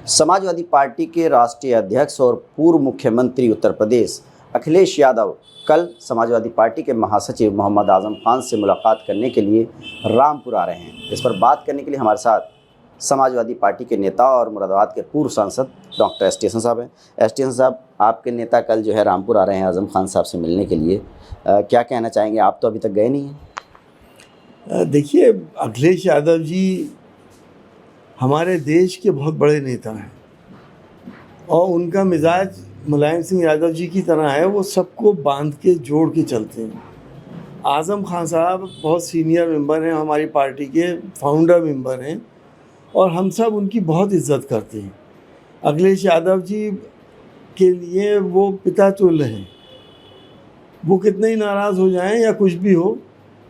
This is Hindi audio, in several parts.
समाजवादी पार्टी के राष्ट्रीय अध्यक्ष और पूर्व मुख्यमंत्री उत्तर प्रदेश अखिलेश यादव कल समाजवादी पार्टी के महासचिव मोहम्मद आजम खान से मुलाकात करने के लिए रामपुर आ रहे हैं। इस पर बात करने के लिए हमारे साथ समाजवादी पार्टी के नेता और मुरादाबाद के पूर्व सांसद डॉक्टर एस टी हसन साहब हैं। एस टी हसन साहब, आपके नेता कल जो है रामपुर आ रहे हैं आजम खान साहब से मिलने के लिए, क्या कहना चाहेंगे? आप तो अभी तक गए नहीं हैं। देखिए, अखिलेश यादव जी हमारे देश के बहुत बड़े नेता हैं और उनका मिजाज मुलायम सिंह यादव जी की तरह है। वो सबको बांध के जोड़ के चलते हैं। आज़म खान साहब बहुत सीनियर मेंबर हैं, हमारी पार्टी के फाउंडर मेंबर हैं और हम सब उनकी बहुत इज्जत करते हैं। अखिलेश यादव जी के लिए वो पिता तुल्य हैं। वो कितने ही नाराज़ हो जाएं या कुछ भी हो,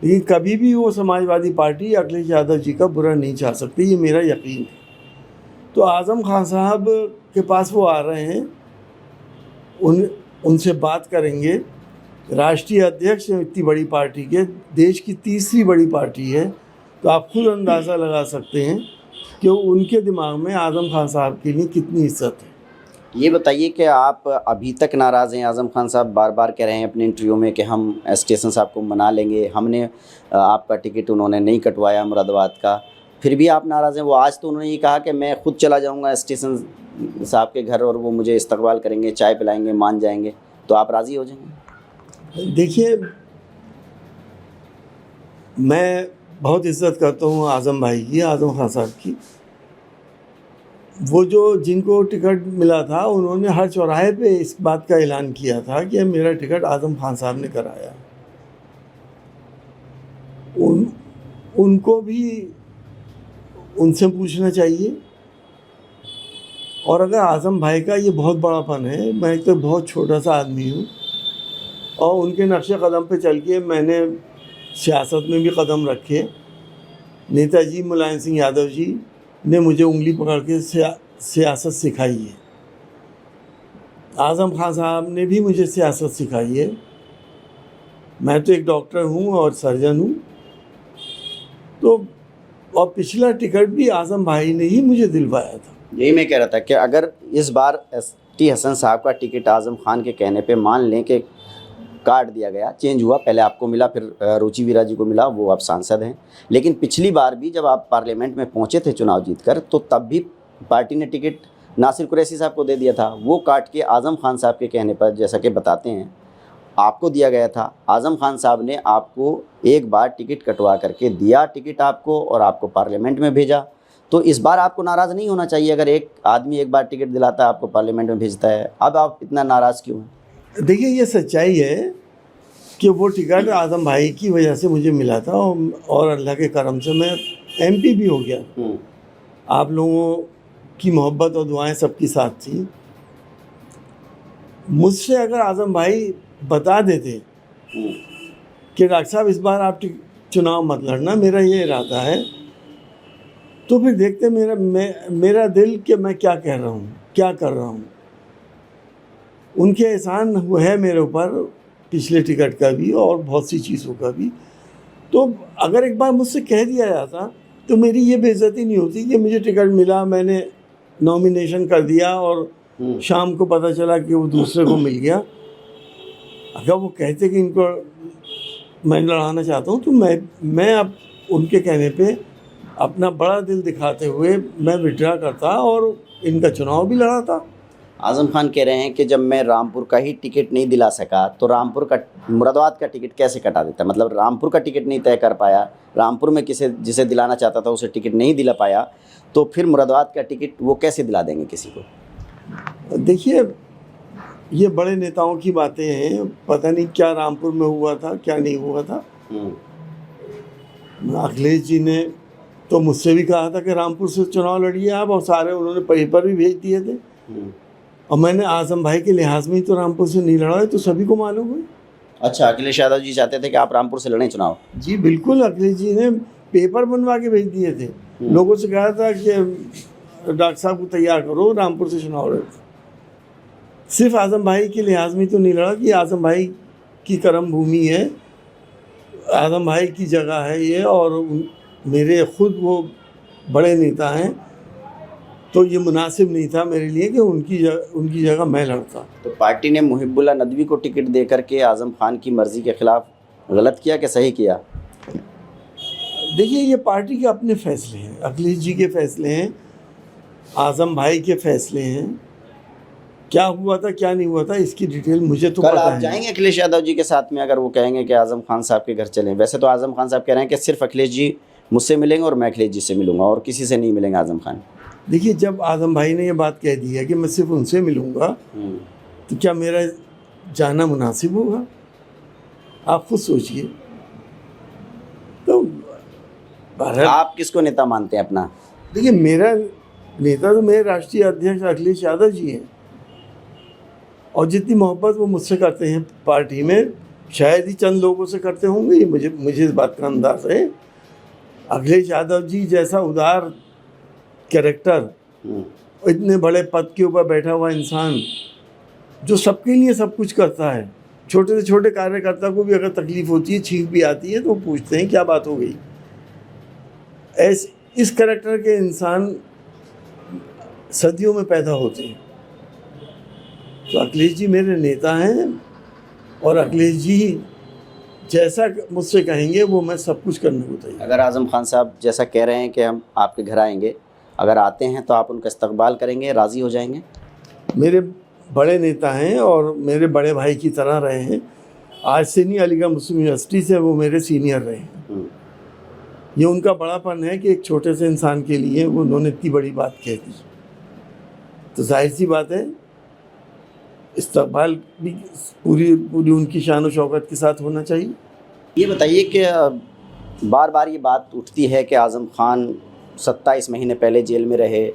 लेकिन कभी भी वो समाजवादी पार्टी अखिलेश यादव जी का बुरा नहीं चाह सकती, ये मेरा यकीन है। तो आज़म खान साहब के पास वो आ रहे हैं, उनसे बात करेंगे। राष्ट्रीय अध्यक्ष इतनी बड़ी पार्टी के, देश की तीसरी बड़ी पार्टी है, तो आप खुद अंदाज़ा लगा सकते हैं कि उनके दिमाग में आज़म खान साहब के लिए कितनी इज्जत है। ये बताइए कि आप अभी तक नाराज़ हैं? आज़म खान साहब बार बार कह रहे हैं अपने इंटरव्यू में कि हम एस टी हसन साहब को मना लेंगे, हमने आपका टिकट उन्होंने नहीं कटवाया मुरादाबाद का, फिर भी आप नाराज़ हैं। वो आज तो उन्होंने ये कहा कि मैं खुद चला जाऊंगा एस टी हसन साहब के घर और वो मुझे इस्तकबाल करेंगे, चाय पिलाएंगे, मान जाएंगे, तो आप राज़ी हो जाएंगे? देखिए, मैं बहुत इज्जत करता हूँ आज़म भाई की, आज़म खान साहब की। वो जो जिनको टिकट मिला था, उन्होंने हर चौराहे पे इस बात का ऐलान किया था कि मेरा टिकट आज़म खान साहब ने कराया। उनको भी उनसे पूछना चाहिए। और अगर आज़म भाई का ये बहुत बड़ापन है, मैं तो बहुत छोटा सा आदमी हूँ और उनके नक्शे कदम पे चल के मैंने सियासत में भी कदम रखे। नेताजी मुलायम सिंह यादव जी ने मुझे उंगली पकड़ के सियासत सिखाई है। आज़म खान साहब ने भी मुझे सियासत सिखाई है। मैं तो एक डॉक्टर हूँ और सर्जन हूँ। तो और पिछला टिकट भी आज़म भाई ने ही मुझे दिलवाया था। यही मैं कह रहा था कि अगर इस बार एस टी हसन साहब का टिकट आज़म खान के कहने पे मान लें कि काट दिया गया, चेंज हुआ, पहले आपको मिला, फिर रुचि वीरा जी को मिला, वो आप सांसद हैं, लेकिन पिछली बार भी जब आप पार्लियामेंट में पहुंचे थे चुनाव जीतकर, तो तब भी पार्टी ने टिकट नासिर कुरैशी साहब को दे दिया था। वो काट के आज़म खान साहब के कहने पर, जैसा कि बताते हैं, आपको दिया गया था। आज़म खान साहब ने आपको एक बार टिकट कटवा करके दिया टिकट आपको और आपको पार्लियामेंट में भेजा। तो इस बार आपको नाराज़ नहीं होना चाहिए? अगर एक आदमी एक बार टिकट दिलाता है, आपको पार्लियामेंट में भेजता है, अब आप इतना नाराज़ क्यों हैं? देखिए, ये सच्चाई है कि वो टिकट आज़म भाई की वजह से मुझे मिला था और अल्लाह के करम से मैं MP भी हो गया। आप लोगों की मोहब्बत और दुआएं सबकी साथ थी। मुझसे अगर आज़म भाई बता देते कि डॉक्टर साहब इस बार आप चुनाव मत लड़ना, मेरा ये इरादा है, तो फिर देखते मेरा दिल कि मैं क्या कह रहा हूँ, क्या कर रहा हूँ। उनके एहसान है मेरे ऊपर, पिछले टिकट का भी और बहुत सी चीज़ों का भी। तो अगर एक बार मुझसे कह दिया जाता तो मेरी ये बेइज्जती नहीं होती कि मुझे टिकट मिला, मैंने नॉमिनेशन कर दिया और शाम को पता चला कि वो दूसरे को मिल गया। अगर वो कहते कि इनको मैं लड़ाना चाहता हूँ, तो मैं अब उनके कहने पे अपना बड़ा दिल दिखाते हुए मैं विड्रा करता और इनका चुनाव भी लड़ा था। आज़म खान कह रहे हैं कि जब मैं रामपुर का ही टिकट नहीं दिला सका तो रामपुर का मुरादाबाद का टिकट कैसे कटा देता? मतलब रामपुर का टिकट नहीं तय कर पाया, रामपुर में जिसे दिलाना चाहता था उसे टिकट नहीं दिला पाया, तो फिर मुरादाबाद का टिकट वो कैसे दिला देंगे किसी को? देखिए, ये बड़े नेताओं की बातें हैं, पता नहीं क्या रामपुर में हुआ था, क्या नहीं हुआ था। अखिलेश जी ने तो मुझसे भी कहा था कि रामपुर से चुनाव लड़िए आप, और सारे उन्होंने पेपर भी भेज दिए थे। और मैंने आज़म भाई के लिहाज में ही तो रामपुर से नहीं लड़ा है, तो सभी को मालूम है। अच्छा, अखिलेश यादव जी चाहते थे कि आप रामपुर से लड़ें चुनाव? जी बिल्कुल, अखिलेश जी ने पेपर बनवा के भेज दिए थे। लोगों से कहा था कि डॉक्टर साहब को तैयार करो, रामपुर से चुनाव लड़ो। सिर्फ आज़म भाई के लिहाज में तो नहीं लड़ा कि आज़म भाई की कर्म भूमि है, आज़म भाई की जगह है ये, और मेरे खुद वो बड़े नेता हैं। तो ये मुनासिब नहीं था मेरे लिए कि उनकी जगह मैं लड़ता। तो पार्टी ने मुहिबुल्लाह नदवी को टिकट दे करके आज़म खान की मर्ज़ी के ख़िलाफ़ गलत किया कि सही किया? देखिए, ये पार्टी के अपने फैसले हैं, अखिलेश जी के फैसले हैं, आज़म भाई के फैसले हैं। क्या हुआ था क्या नहीं हुआ था इसकी डिटेल मुझे तो कल पता आप है। जाएंगे अखिलेश यादव जी के साथ में अगर वो कहेंगे कि आज़म खान साहब के घर चलें? वैसे तो आज़म खान साहब कह रहे हैं कि सिर्फ अखिलेश जी मुझसे मिलेंगे और मैं अखिलेश जी से मिलूंगा और किसी से नहीं मिलेंगे आज़म खान। देखिए, जब आज़म भाई ने ये बात कह दी है कि मैं सिर्फ उनसे मिलूंगा, तो क्या मेरा जाना मुनासिब होगा? आप खुद सोचिए। तो बहरहाल, आप किसको नेता मानते हैं अपना? देखिए, मेरा नेता तो मेरे राष्ट्रीय अध्यक्ष अखिलेश यादव जी हैं, और जितनी मोहब्बत वो मुझसे करते हैं पार्टी में, शायद ही चंद लोगों से करते होंगे, ये मुझे इस बात का अंदाज़ है। अखिलेश यादव जी जैसा उदार कैरेक्टर, इतने बड़े पद के ऊपर बैठा हुआ इंसान, जो सबके लिए सब कुछ करता है, छोटे से छोटे कार्यकर्ता को भी अगर तकलीफ होती है, छींक भी आती है, तो वो पूछते हैं क्या बात हो गई। इस कैरेक्टर के इंसान सदियों में पैदा होते हैं। तो अखिलेश जी मेरे नेता हैं, और अखिलेश जी जैसा मुझसे कहेंगे वो मैं सब कुछ करने को तैयार। अगर आज़म खान साहब जैसा कह रहे हैं कि हम आपके घर आएंगे, अगर आते हैं तो आप उनका इस्तकबाल करेंगे, राज़ी हो जाएंगे? मेरे बड़े नेता हैं और मेरे बड़े भाई की तरह रहे हैं। आज से नहीं, अलीगढ़ मुस्लिम यूनिवर्सिटी से वो मेरे सीनियर रहे हैं। ये उनका बड़ापन है कि एक छोटे से इंसान के लिए वो उन्होंने इतनी बड़ी बात कह दी। तो जाहिर सी बात है, इस्तकबाल भी पूरी उनकी शान और शौकत के साथ होना चाहिए। ये बताइए कि बार बार ये बात उठती है कि आज़म खान 27 महीने पहले जेल में रहे,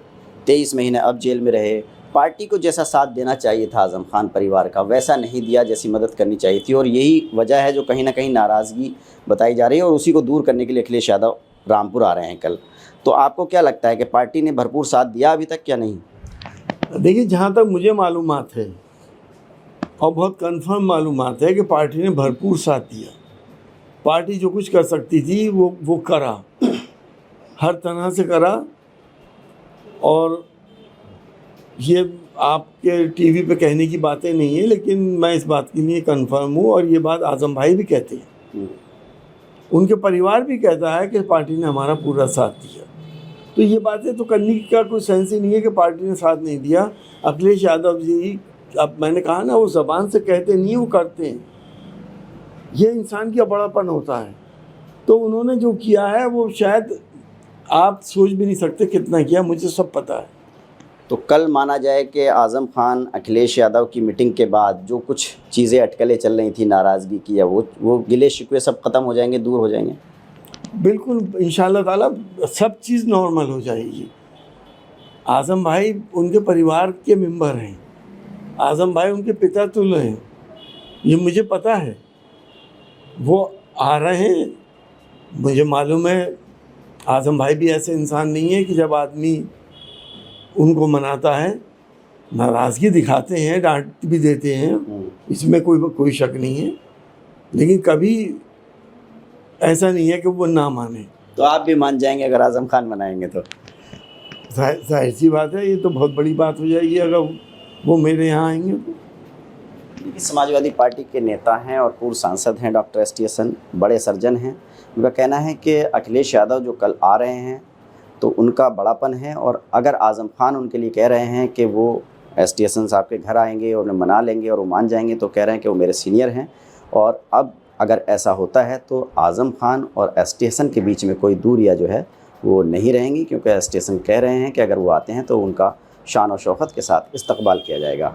23 महीने अब जेल में रहे। पार्टी को जैसा साथ देना चाहिए था आज़म खान परिवार का, वैसा नहीं दिया, जैसी मदद करनी चाहिए थी, और यही वजह है जो कहीं ना कहीं नाराज़गी बताई जा रही है, और उसी को दूर करने के लिए अखिलेश यादव रामपुर आ रहे हैं कल। तो आपको क्या लगता है कि पार्टी ने भरपूर साथ दिया अभी तक, क्या नहीं? देखिए, जहाँ तक मुझे मालूमात है, और बहुत कंफर्म मालूमात है, कि पार्टी ने भरपूर साथ दिया। पार्टी जो कुछ कर सकती थी वो करा, हर तरह से करा। और ये आपके टीवी पे कहने की बातें नहीं है, लेकिन मैं इस बात के लिए कंफर्म हूँ, और ये बात आज़म भाई भी कहते हैं, उनके परिवार भी कहता है कि पार्टी ने हमारा पूरा साथ दिया। तो ये बातें तो करने का कोई सेंस ही नहीं है कि पार्टी ने साथ नहीं दिया। अखिलेश यादव जी, अब मैंने कहा ना, वो ज़बान से कहते नहीं, वो करते हैं। ये इंसान का बड़ापन होता है। तो उन्होंने जो किया है वो शायद आप सोच भी नहीं सकते कितना किया, मुझे सब पता है। तो कल माना जाए कि आज़म खान अखिलेश यादव की मीटिंग के बाद जो कुछ चीज़ें अटकलें चल रही थी नाराज़गी की, या वो गिले शिकवे सब ख़त्म हो जाएंगे, दूर हो जाएंगे? बिल्कुल, इंशाअल्लाह ताला सब चीज़ नॉर्मल हो जाएगी। आज़म भाई उनके परिवार के मेंबर हैं, आज़म भाई उनके पिता तुल्य हैं, ये मुझे पता है। वो आ रहे हैं, मुझे मालूम है। आज़म भाई भी ऐसे इंसान नहीं है कि जब आदमी उनको मनाता है, नाराज़गी दिखाते हैं, डांट भी देते हैं, इसमें कोई शक नहीं है, लेकिन कभी ऐसा नहीं है कि वो ना माने। तो आप भी मान जाएंगे अगर आज़म खान मनाएंगे तो? जाहिर सी बात है, ये तो बहुत बड़ी बात हो जाएगी अगर वो मेरे यहाँ आएंगे तो। समाजवादी पार्टी के नेता हैं और पूर्व सांसद हैं डॉक्टर ST हसन, बड़े सर्जन हैं। उनका कहना है कि अखिलेश यादव जो कल आ रहे हैं तो उनका बड़ापन है, और अगर आज़म खान उनके लिए कह रहे हैं कि वो ST हसन साहब के घर आएंगे और उन्हें मना लेंगे और वो मान जाएंगे, तो कह रहे हैं कि वो मेरे सीनियर हैं। और अब अगर ऐसा होता है तो आज़म खान और ST हसन के बीच में कोई दूरियां जो है वो नहीं रहेंगी, क्योंकि ST हसन कह रहे हैं कि अगर वो आते हैं तो उनका शान और शौकत के साथ इस्तकबाल किया जाएगा।